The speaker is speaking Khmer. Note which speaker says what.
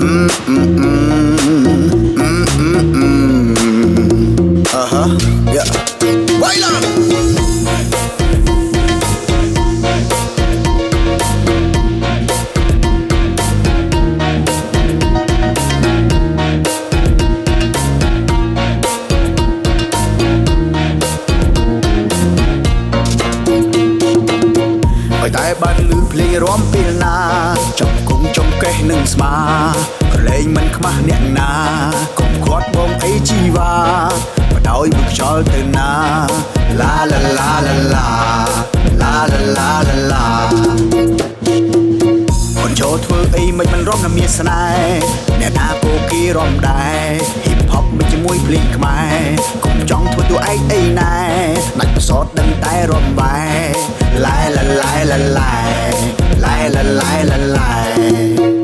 Speaker 1: Yeah. Baila. តែបានលឺភ្លេងរាំពេលណាចំគង់ចំកេះនឹងស្មាប្រឡែងមិនខ្មាស់អ្នកណាកុំខាត់បងអីជីវ៉ាបដោយមុខខ្យល់ទៅណាឡាឡាឡាឡាឡាឡាឡាឡាឡាឡាคนโชว์ធ្វើអីមិនរំណាមានស្នេហ៍អ្នកណាពូគីរំដែរហ៊ីបហបមិនជាមួយភ្លេងខ្មែរកុំចង់ធ្វើតួឯងអីណែដាច់ប្រសតដឹងតែរំបែឡាយឡាយឡាយឡាយឡាយឡាយឡាយឡាយ